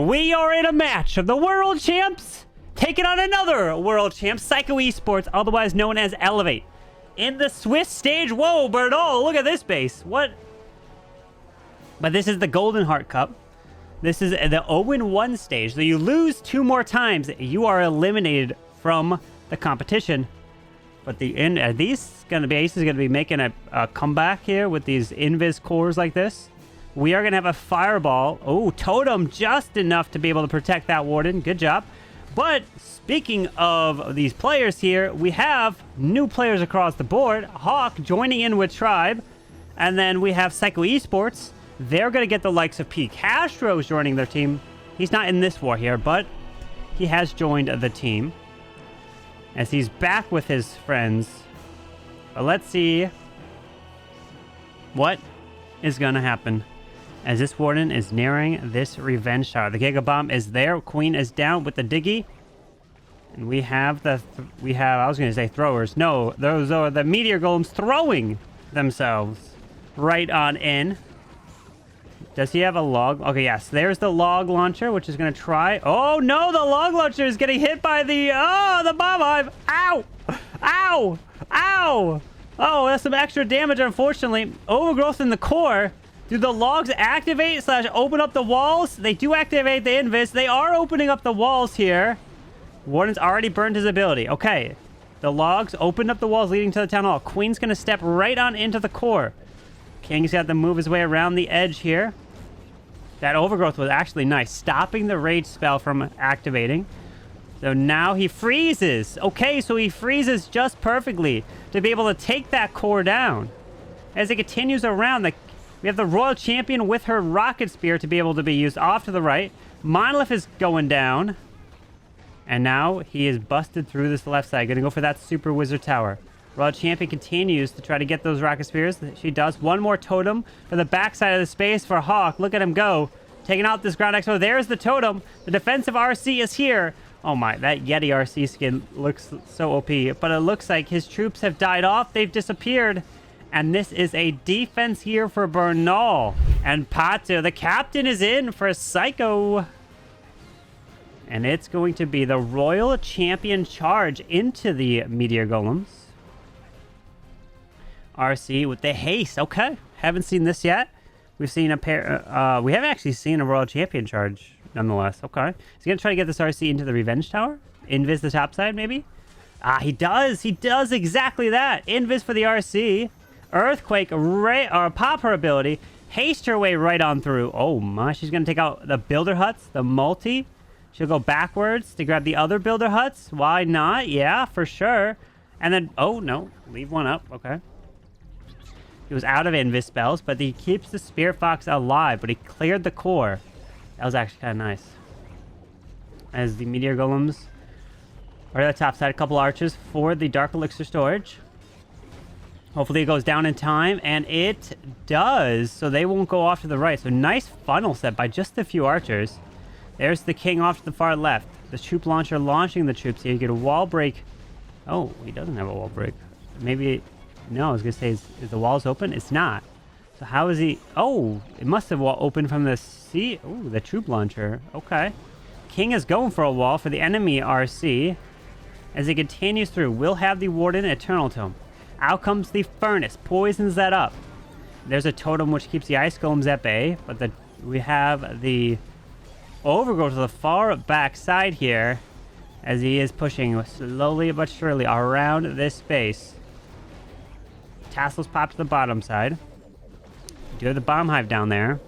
We are in a match of the world champs taking on another world champ, Pyscho Esports, otherwise known as Elevate. In the Swiss stage. Whoa, Bernal, look at this base. What? But this is the Golden Heart Cup. This is the 0-1 stage. So you lose 2 more times, you are eliminated from the competition. But the Ace is gonna be making a comeback here with these invis cores like this. We are gonna have a fireball. Oh, totem just enough to be able to protect that warden. Good job. But speaking of these players here, we have new players across the board. Hawk joining in with Tribe, and then we have Pyscho Esports. They're gonna get the likes of P. Castro's joining their team. He's not in this war here, but he has joined the team as he's back with his friends. But let's see what is gonna happen as this warden is nearing this revenge tower. The Giga Bomb is there. Queen is down with the Diggy. And we have I was going to say throwers. No, those are the Meteor Golems throwing themselves right on in. Does he have a log? Okay, yes. There's the log launcher, which is going to try. Oh, no, the log launcher is getting hit by the bomb hive. Ow! Ow! Ow! Oh, that's some extra damage, unfortunately. Overgrowth in the core. Do the logs activate / open up the walls? They do activate the invis. They are opening up the walls here. Warden's already burned his ability. Okay. The logs opened up the walls leading to the town hall. Queen's going to step right on into the core. King's got to move his way around the edge here. That overgrowth was actually nice, stopping the rage spell from activating. So now he freezes. Okay, so he freezes just perfectly to be able to take that core down. As it continues around, we have the Royal Champion with her Rocket Spear to be able to be used off to the right. Monolith is going down. And now he is busted through this left side. Going to go for that Super Wizard Tower. Royal Champion continues to try to get those Rocket Spears. She does. One more totem for the backside of the space for Hawk. Look at him go. Taking out this ground expo. There's the totem. The defensive RC is here. Oh my, that Yeti RC skin looks so OP. But it looks like his troops have died off. They've disappeared. And this is a defense here for Bernal. And Pato, the captain, is in for Pyscho. And it's going to be the Royal Champion charge into the Meteor Golems. RC with the haste. Okay. Haven't seen this yet. We've seen a pair. We haven't actually seen a Royal Champion charge, nonetheless. Okay. He's going to try to get this RC into the Revenge Tower. Invis the top side, maybe? He does. He does exactly that. Invis for the RC. Earthquake, pop her ability, haste her way right on through. Oh my, she's going to take out the builder huts, the multi. She'll go backwards to grab the other builder huts. Why not? Yeah, for sure. And then, oh no, leave one up. Okay. He was out of invis spells, but he keeps the Spear Fox alive, but he cleared the core. That was actually kind of nice. As the Meteor Golems are at the top side, a couple archers for the Dark Elixir storage. Hopefully it goes down in time, and it does, so they won't go off to the right. So nice funnel set by just a few archers. There's the king off to the far left. The troop launcher launching the troops here. You get a wall break. Oh, he doesn't have a wall break. Maybe, no, I was going to say, is the walls open? It's not. So how is he? Oh, it must have opened from the sea. Oh, the troop launcher. Okay. King is going for a wall for the enemy RC. As he continues through, we'll have the Warden Eternal Tome. Out comes the Furnace, poisons that up. There's a totem which keeps the Ice Golems at bay, but we have the Overgrowth to the far back side here as he is pushing slowly but surely around this space. Tassels pop to the bottom side. Do have the Bomb Hive down there.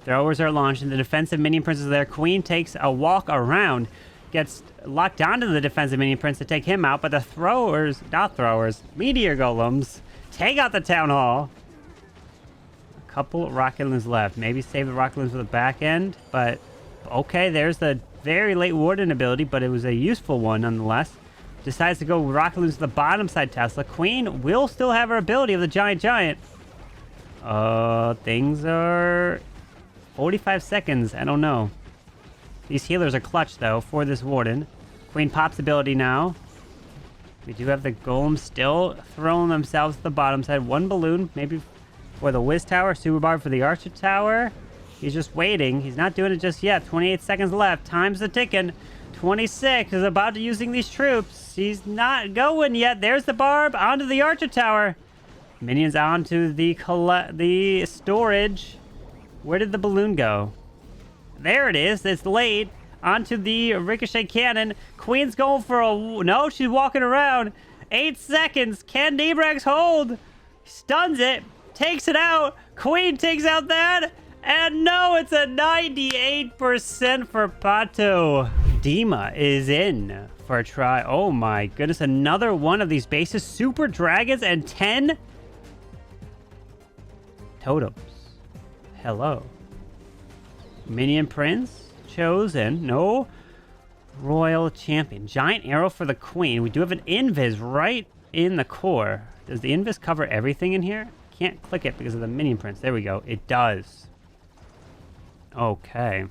Throwers are launched, and the defensive Minion Prince is there. Queen takes a walk around. Gets locked onto the defensive Minion Prince to take him out, but the Meteor Golems take out the Town Hall. A couple Rocketlins left. Maybe save the Rocketlins for the back end, but okay, there's the very late Warden ability, but it was a useful one nonetheless. Decides to go Rocketlins to the bottom side Tesla. Queen will still have her ability of the Giant. Things are 45 seconds. I don't know. These healers are clutch, though, for this Warden. Queen pops ability now. We do have the Golems still throwing themselves to the bottom side. One balloon, maybe for the Wiz Tower. Super Barb for the Archer Tower. He's just waiting. He's not doing it just yet. 28 seconds left. Time's the ticking. 26 is about to using these troops. He's not going yet. There's the barb onto the archer tower. Minions onto the storage. Where did the balloon go? There it is. It's late. Onto the ricochet cannon. Queen's going for a... No, she's walking around. 8 seconds. Can Nebrax hold? Stuns it. Takes it out. Queen takes out that. And no, it's a 98% for Pato. Dima is in for a try. Oh my goodness. Another one of these bases. Super dragons and 10 totems. Hello. Minion Prince chosen. No. Royal Champion. Giant arrow for the queen. We do have an invis right in the core. Does the invis cover everything in here? Can't click it because of the Minion Prince. There we go. It does. Okay.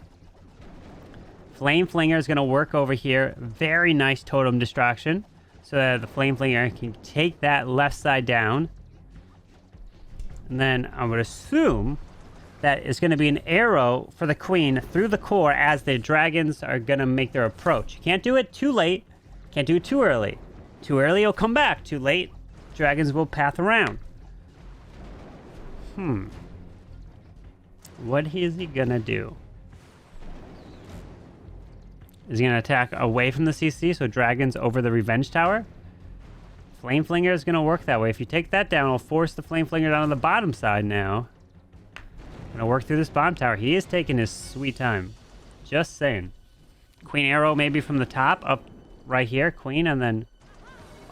Flame Flinger is going to work over here. Very nice totem distraction. So that the Flame Flinger can take that left side down. And then I would assume that it's going to be an arrow for the queen through the core as the dragons are going to make their approach. You can't do it too late. Can't do it too early. Too early, it'll come back. Too late, dragons will path around. What is he going to do? Is he going to attack away from the CC, so dragons over the Revenge Tower? Flame Flinger is going to work that way. If you take that down, it'll force the Flame Flinger down on the bottom side now. Going to work through this bomb tower. He is taking his sweet time. Just saying. Queen Arrow maybe from the top, up right here. Queen, and then...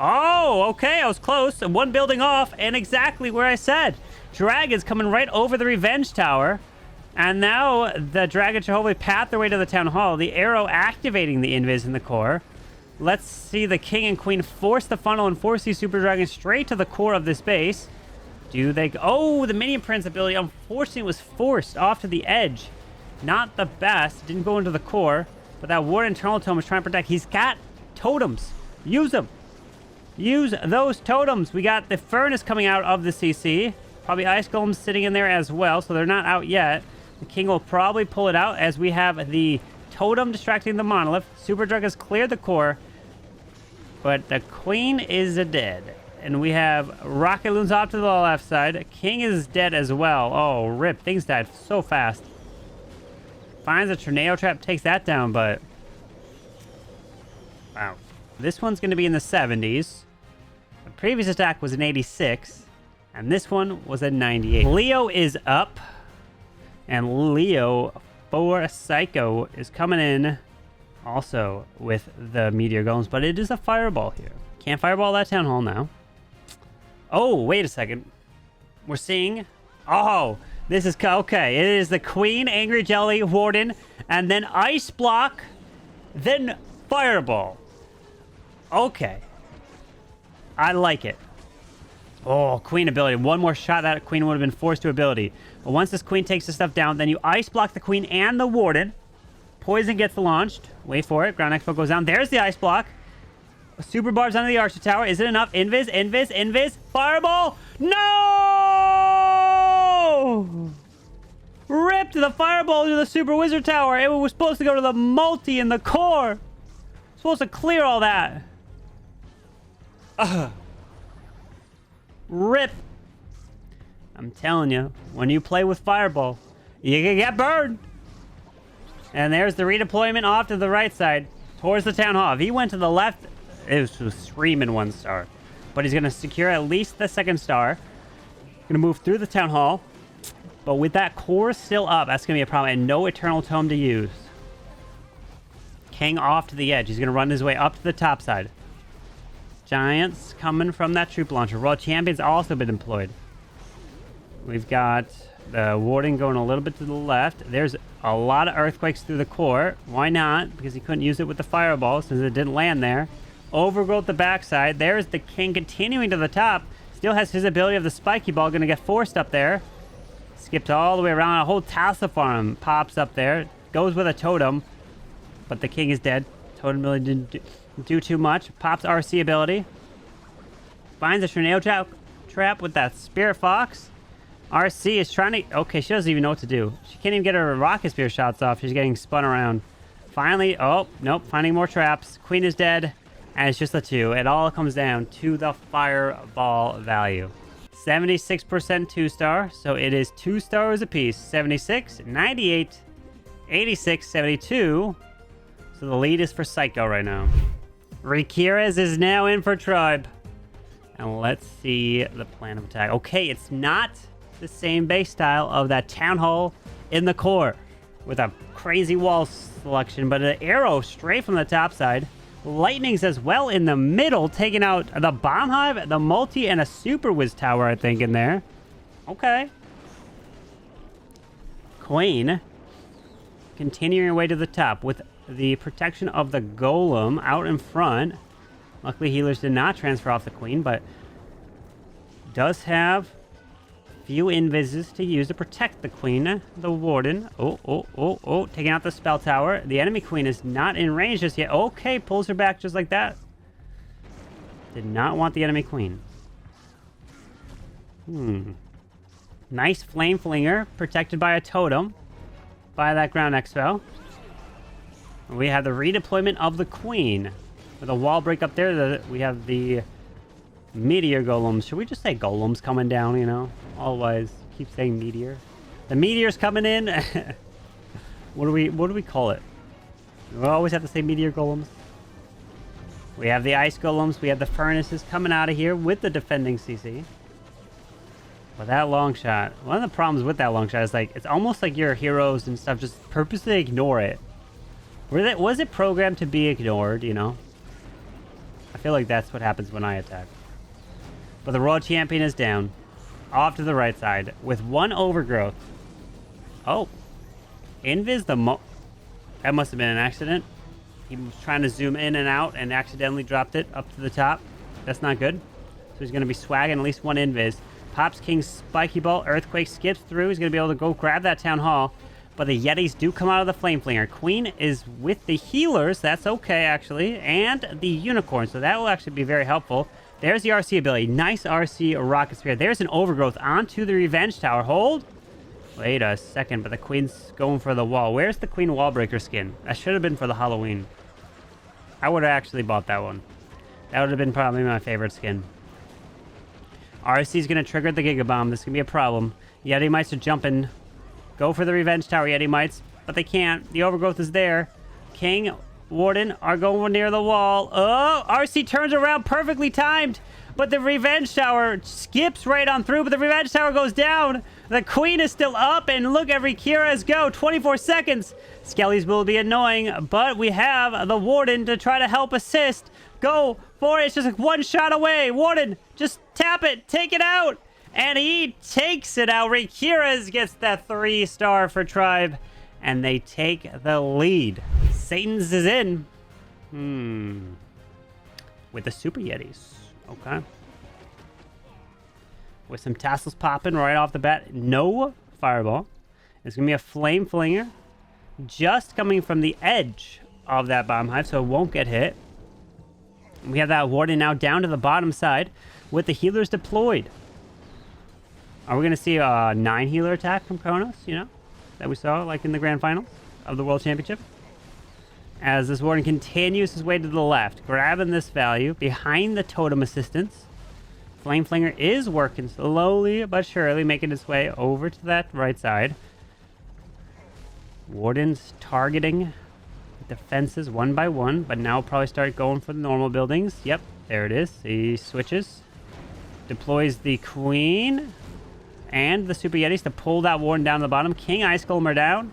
Oh, okay, I was close. One building off, and exactly where I said. Dragons coming right over the Revenge Tower. And now the dragons should hopefully path their way to the Town Hall. The arrow activating the invis in the core. Let's see the king and queen force the funnel and force these super dragons straight to the core of this base. Do they... Oh, the Minion Prince ability, unfortunately, was forced off to the edge. Not the best. Didn't go into the core. But that Ward Internal Tome is trying to protect. He's got totems. Use them. Use those totems. We got the Furnace coming out of the CC. Probably Ice Golems sitting in there as well, so they're not out yet. The king will probably pull it out as we have the totem distracting the monolith. Super Dragons cleared the core. But the queen is dead. And we have rocket loons off to the left side. King is dead as well. Oh, rip. Things died so fast. Finds a tornado trap, takes that down, but... Wow. This one's going to be in the 70s. The previous attack was an 86. And this one was a 98. Leo is up. And Leo for Psycho is coming in also with the Meteor Golems. But it is a fireball here. Can't fireball that Town Hall now. Oh, wait a second. We're seeing... Oh, this is... Okay, it is the Queen, Angry Jelly, Warden, and then Ice Block, then Fireball. Okay. I like it. Oh, Queen ability. One more shot, that Queen would have been forced to ability. But once this Queen takes the stuff down, then you Ice Block the Queen and the Warden. Poison gets launched. Wait for it. Ground Expo goes down. There's the Ice Block. Super barbs onto the Archer Tower. Is it enough? Invis, invis, invis. Fireball. No! Ripped the fireball to the Super Wizard Tower. It was supposed to go to the multi in the core. Supposed to clear all that. Rip. I'm telling you, when you play with fireball, you can get burned. And there's the redeployment off to the right side towards the Town Hall. If he went to the left, it was screaming 1 star. But he's going to secure at least the 2nd star. Going to move through the Town Hall. But with that core still up, that's going to be a problem. And no Eternal Tome to use. King off to the edge. He's going to run his way up to the top side. Giants coming from that troop launcher. World Champions also been deployed. We've got the Warden going a little bit to the left. There's a lot of Earthquakes through the core. Why not? Because he couldn't use it with the Fireball since it didn't land there. Overgrowth the backside. There's the king continuing to the top. Still has his ability of the spiky ball. Going to get forced up there. Skipped all the way around. A whole Tassa farm pops up there. Goes with a totem. But the king is dead. Totem really didn't do too much. Pops RC ability. Finds a tornado trap with that Spirit Fox. RC is trying to... Okay, she doesn't even know what to do. She can't even get her rocket spear shots off. She's getting spun around. Finally... Oh, nope. Finding more traps. Queen is dead. And it's just the 2. It all comes down to the fireball value. 76% 2-star. So it is 2 stars apiece. 76, 98, 86, 72. So the lead is for Psycho right now. Rikirez is now in for Tribe. And let's see the plan of attack. Okay, it's not the same base style of that Town Hall in the core with a crazy wall selection, but an arrow straight from the top side. Lightnings as well in the middle, taking out the Bomb Hive, the Multi, and a Super Wiz Tower, I think, in there. Okay. Queen continuing her way to the top with the protection of the Golem out in front. Luckily, healers did not transfer off the Queen, but does have few invises to use to protect the Queen. The Warden. Oh. Taking out the Spell Tower. The enemy Queen is not in range just yet. Okay, pulls her back just like that. Did not want the enemy Queen. Nice Flame Flinger, protected by a totem. By that Ground Expo. We have the redeployment of the Queen. With a wall break up there, we have the Meteor Golems. Should we just say Golems coming down, you know? Always keep saying Meteor. The Meteor's coming in. What do we call it? We always have to say Meteor Golems. We have the Ice Golems. We have the Furnaces coming out of here with the defending CC. But that long shot, one of the problems with that long shot is like, it's almost like your heroes and stuff just purposely ignore it. Was it programmed to be ignored, you know? I feel like that's what happens when I attack. But the World Champion is down. Off to the right side. With 1 overgrowth. Oh. Invis that must have been an accident. He was trying to zoom in and out and accidentally dropped it up to the top. That's not good. So he's going to be swagging at least 1 invis. Pops King's Spiky Ball. Earthquake skips through. He's going to be able to go grab that Town Hall. But the Yetis do come out of the Flame Flinger. Queen is with the healers. That's okay, actually. And the Unicorn. So that will actually be very helpful. There's the RC ability. Nice RC Rocket Spear. There's an overgrowth onto the Revenge Tower. Hold. Wait a second, but the Queen's going for the wall. Where's the Queen Wallbreaker skin? That should have been for the Halloween. I would have actually bought that one. That would have been probably my favorite skin. RC's going to trigger the Giga Bomb. This is going to be a problem. Yeti Mites are jumping. Go for the Revenge Tower, Yeti Mites. But they can't. The overgrowth is there. King, Warden are going near the wall. Oh, RC turns around, perfectly timed. But the Revenge Tower skips right on through, but the Revenge Tower goes down. The Queen is still up, and look, every Kira's go. 24 seconds. Skellies will be annoying, but we have the Warden to try to help assist. Go for it. It's just like 1 shot away. Warden, just tap it. Take it out. And he takes it out. Rikirez gets that 3-star for Tribe. And they take the lead. Satan's is in. With the Super Yetis. Okay. With some tassels popping right off the bat. No fireball. It's going to be a Flame Flinger. Just coming from the edge of that Bomb Hive. So it won't get hit. We have that Warden now down to the bottom side. With the healers deployed. Are we going to see a 9 healer attack from Kronos, you know, that we saw like in the grand finals of the World Championship? As this Warden continues his way to the left, grabbing this value behind the totem assistance. Flame Flinger is working slowly but surely, making its way over to that right side. Warden's targeting defenses 1 by 1, but now probably start going for the normal buildings. Yep, there it is. He switches. Deploys the Queen and the Super Yetis to pull that Warden down to the bottom. King Ice Golem are down.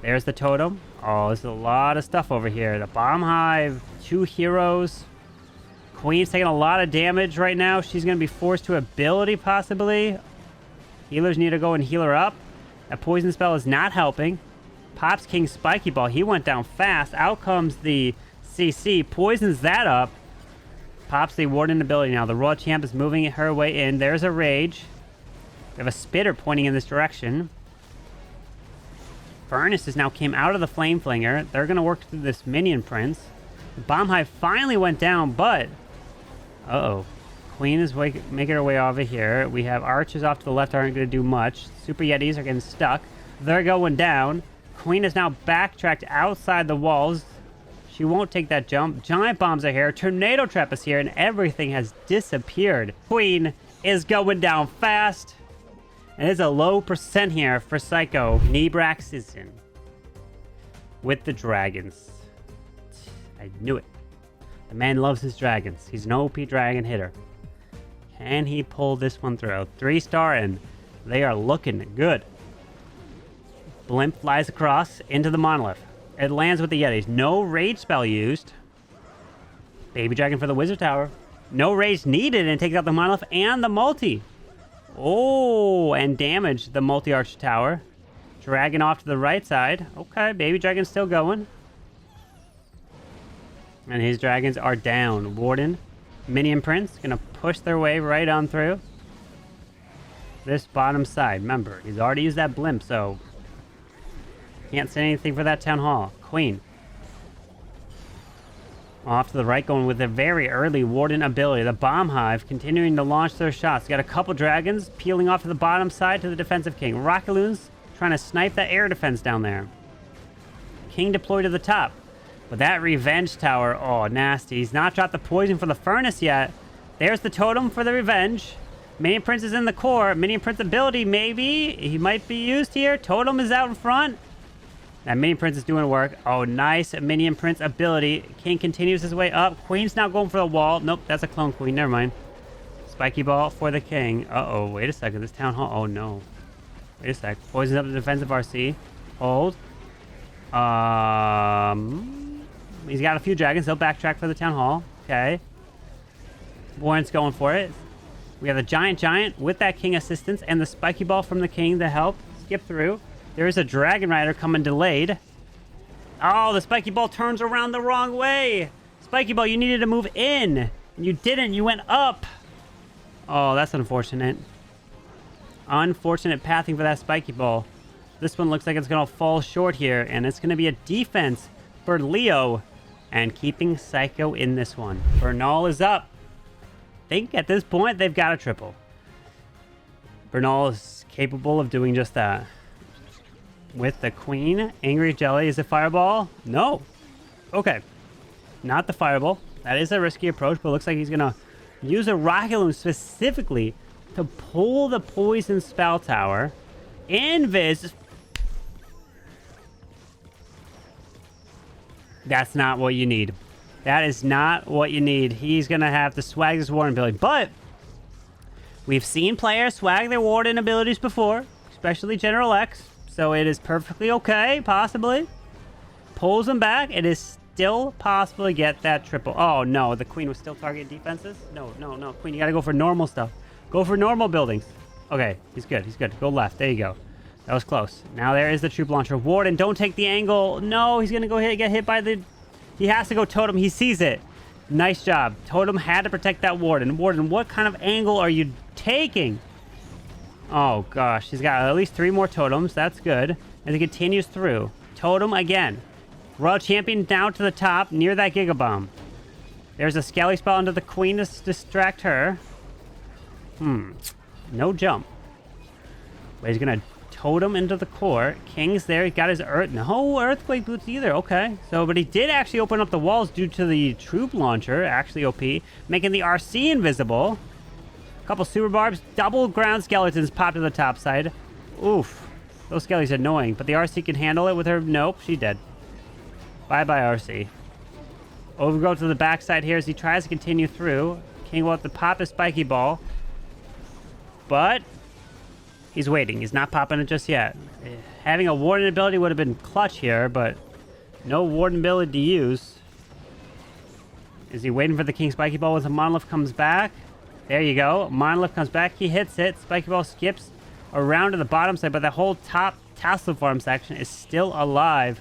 There's the totem. Oh, there's a lot of stuff over here. The Bomb Hive, 2 heroes. Queen's taking a lot of damage right now. She's going to be forced to ability, possibly. Healers need to go and heal her up. That poison spell is not helping. Pops King's Spiky Ball. He went down fast. Out comes the CC. Poisons that up. Pops the Warden ability now. The Royal Champ is moving her way in. There's a Rage. We have a Spitter pointing in this direction. Furnaces now came out of the Flame Flinger. They're going to work through this Minion Prince. The Bomb Hive finally went down, but... Uh-oh. Queen is making her way over here. We have archers off to the left aren't going to do much. Super Yetis are getting stuck. They're going down. Queen is now backtracked outside the walls. She won't take that jump. Giant bombs are here. Tornado trap is here, and everything has disappeared. Queen is going down fast. And there's a low percent here for Psycho. Nebrax is in with the dragons. I knew it. The man loves his dragons. He's an OP dragon hitter. Can he pull this one through? 3-star, and they are looking good. Blimp flies across into the monolith. It lands with the Yetis. No rage spell used. Baby dragon for the wizard tower. No rage needed, and takes out the monolith and the multi. Oh, and damage the multi-arch tower. Dragon off to the right side. Okay, baby dragon's still going. And his dragons are down. Warden, Minion Prince, gonna push their way right on through this bottom side. Remember, he's already used that blimp, so can't say anything for that town hall. Queen off to the right, going with a very early Warden ability. The Bomb Hive continuing to launch their shots. Got a couple dragons peeling off to the bottom side to the defensive king. Rocket Loons trying to snipe that air defense down there. King deployed to the top. But that revenge tower, oh, nasty. He's not dropped the poison for the furnace yet. There's the totem for the revenge. Minion Prince is in the core. Minion Prince ability, maybe. He might be used here. Totem is out in front. That Minion Prince is doing work. Oh, nice Minion Prince ability. King continues his way up. Queen's now going for the wall. Nope, that's a clone queen. Never mind. Spiky ball for the king. Uh-oh, wait a second. This town hall. Oh, no. Wait a sec. Poisons up the defensive RC. Hold. He's got a few dragons. He'll backtrack for the town hall. Okay. Warren's going for it. We have the giant with that king assistance and the spiky ball from the king to help skip through. There is a dragon rider coming delayed. Oh, the spiky ball turns around the wrong way. Spiky ball, you needed to move in. And you didn't. You went up. Oh, that's unfortunate. Unfortunate pathing for that spiky ball. This one looks like it's going to fall short here, and it's going to be a defense for Leo and keeping Psycho in this one. Bernal is up. I think at this point they've got a triple. Bernal is capable of doing just that. With the queen, Angry Jelly, is it fireball? No. Okay. Not the fireball. That is a risky approach, but it looks like he's going to use a rocket loom specifically to pull the poison spell tower. Invis. That's not what you need. That is not what you need. He's going to have to swag his warden ability. But we've seen players swag their warden abilities before, especially General X. So it is perfectly okay, possibly. Pulls him back. It is still possible to get that triple. Oh, no. The queen was still targeting defenses? No. Queen, you got to go for normal stuff. Go for normal buildings. Okay, he's good. Go left. There you go. That was close. Now there is the troop launcher. Warden, don't take the angle. No, he's going to get hit by the... He has to go totem. He sees it. Nice job. Totem had to protect that warden. Warden, what kind of angle are you taking? Oh, gosh. He's got at least 3 more totems. That's good. As he continues through. Totem again. Royal Champion down to the top near that Giga Bomb. There's a Skelly spell under the queen to distract her. No jump. But he's going to totem into the core. King's there. He got his no earthquake boots either. Okay. So, but he did actually open up the walls due to the troop launcher. Actually OP. Making the RC invisible. Couple super barbs, double ground skeletons pop to the top side. Oof. Those skellies are annoying, but the RC can handle it with her. Nope, she's dead. Bye-bye, RC. Overgrowth to the backside here as he tries to continue through. King will have to pop his spiky ball. But he's waiting. He's not popping it just yet. Having a warden ability would have been clutch here, but no warden ability to use. Is he waiting for the king spiky ball as the monolith comes back? There you go. Monolith comes back. He hits it. Spiky ball skips around to the bottom side, but the whole top tassel farm section is still alive.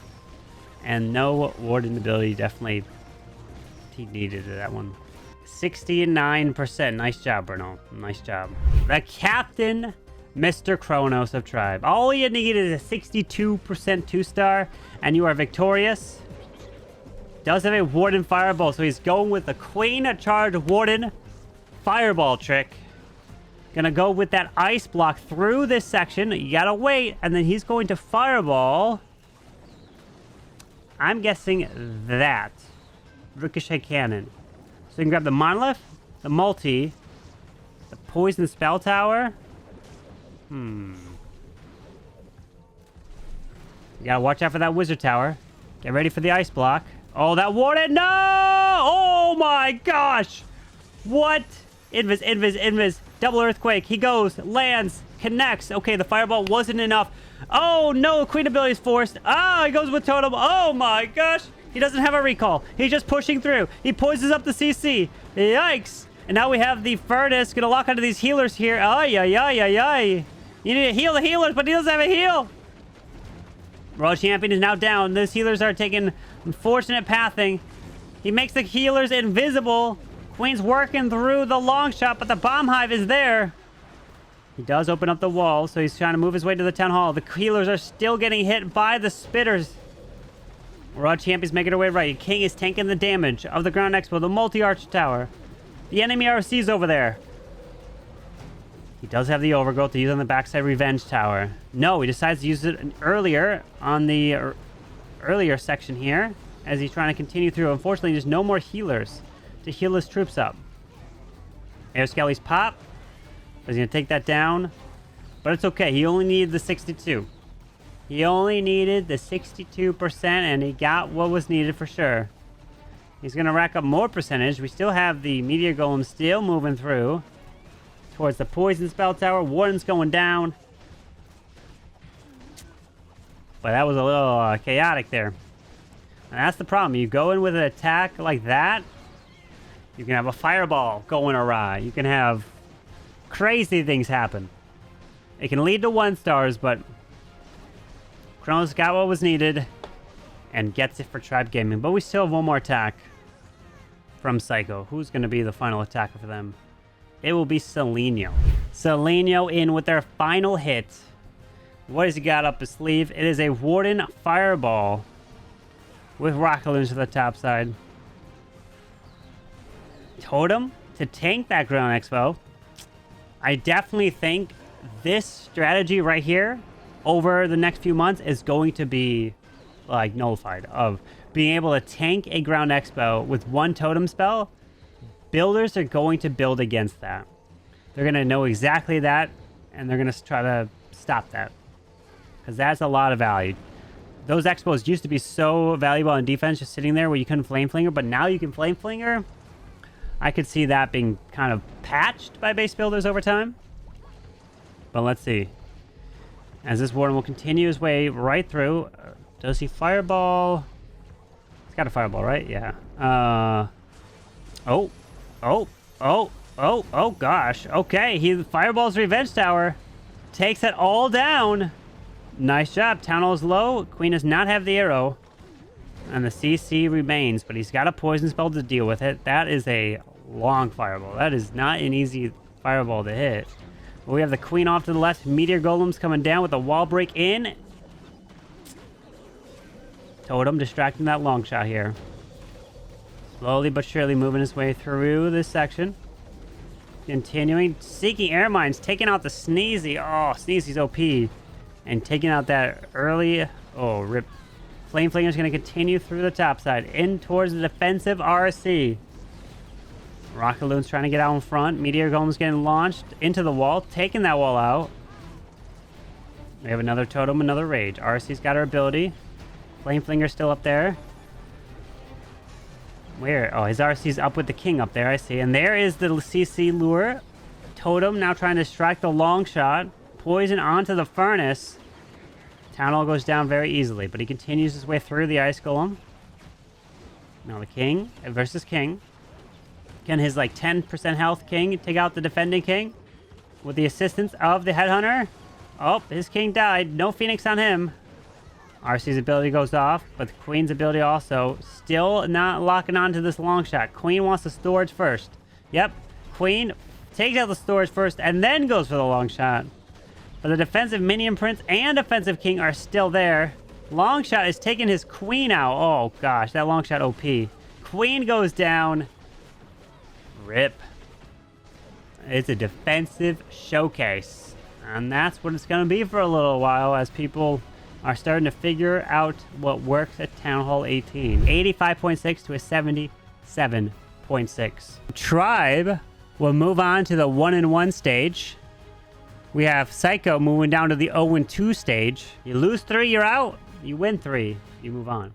And no warden ability. Definitely he needed that one. 69%. Nice job, Bruno. Nice job. The captain, Mr. Kronos of Tribe. All you need is a 62% 2-star, and you are victorious. Does have a warden fireball, so he's going with the queen of charge warden. fireball trick. Gonna go with that ice block through this section. You gotta wait, and then he's going to fireball. I'm guessing that. Ricochet cannon. So you can grab the monolith, the multi, the poison spell tower. You gotta watch out for that wizard tower. Get ready for the ice block. Oh, that warded. No! Oh my gosh! What? Invis. Double earthquake. He goes, lands, connects. Okay, the fireball wasn't enough. Oh no, queen ability is forced. Ah, he goes with totem. Oh my gosh. He doesn't have a recall. He's just pushing through. He poisons up the CC. Yikes. And now we have the furnace. Gonna lock onto these healers here. Ay. You need to heal the healers, but he doesn't have a heal. World Champion is now down. Those healers are taking unfortunate pathing. He makes the healers invisible. Queen's working through the long shot, but the bomb hive is there. He does open up the wall, so he's trying to move his way to the town hall. The healers are still getting hit by the spitters. World Champion's making her way right. King is tanking the damage of the ground expo, the multi-arch tower. The enemy RC's over there. He does have the overgrowth to use on the backside revenge tower. No, he decides to use it earlier on the earlier section here as he's trying to continue through. Unfortunately, there's no more healers to heal his troops up. Air Skelly's pop. He's going to take that down. But it's okay. He only needed the 62. He only needed the 62%, and he got what was needed for sure. He's going to rack up more percentage. We still have the Meteor Golem still moving through towards the Poison Spell Tower. Warden's going down. But that was a little chaotic there. And that's the problem. You go in with an attack like that, you can have a fireball going awry. You can have crazy things happen. It can lead to 1-stars, but Kronos got what was needed and gets it for Tribe Gaming. But we still have one more attack from Psycho. Who's going to be the final attacker for them? It will be Selenio. Selenio in with their final hit. What has he got up his sleeve? It is a Warden Fireball with Rocket Balloons to the top side. Totem to tank that Ground Expo. I definitely think this strategy right here over the next few months is going to be like nullified, of being able to tank a Ground Expo with one totem spell. Builders are going to build against that. They're going to know exactly that, and they're going to try to stop that, because that's a lot of value. Those Expos used to be so valuable in defense, just sitting there where you couldn't Flame Flinger, but now you can Flame Flinger. I could see that being kind of patched by base builders over time. But let's see. As this Warden will continue his way right through. Does he Fireball? He's got a Fireball, right? Yeah. Oh gosh. Okay, he Fireballs Revenge Tower. Takes it all down. Nice job. Town Hall is low. Queen does not have the arrow. And the CC remains, but he's got a poison spell to deal with it. That is a long fireball. That is not an easy fireball to hit. But we have the Queen off to the left. Meteor Golems coming down with a wall break in. Totem distracting that long shot here. Slowly but surely moving his way through this section. Continuing. Seeking air mines. Taking out the Sneezy. Oh, Sneezy's OP. And taking out that early... Oh, rip. Flame Flinger is going to continue through the top side, in towards the defensive RC. Rocket Balloon's trying to get out in front. Meteor Golem's getting launched into the wall, taking that wall out. We have another Totem, another Rage. RC's got her ability. Flame Flinger's still up there. Where? Oh, his RC's up with the King up there, I see. And there is the CC lure. Totem now trying to strike the long shot. Poison onto the Furnace. Town Hall goes down very easily, but he continues his way through the Ice Golem. Now the King versus King. Can his like 10% health King take out the defending King with the assistance of the Headhunter? Oh, his King died. No Phoenix on him. RC's ability goes off, but the Queen's ability also. Still not locking on to this long shot. Queen wants the storage first. Yep, Queen takes out the storage first and then goes for the long shot. But the defensive Minion Prince and offensive King are still there. Longshot is taking his Queen out. Oh, gosh. That Longshot OP. Queen goes down. Rip. It's a defensive showcase. And that's what it's going to be for a little while as people are starting to figure out what works at Town Hall 18. 85.6 to a 77.6. Tribe will move on to the 1-1 stage. We have Psycho moving down to the 0-2 stage. You lose 3, you're out. You win 3, you move on.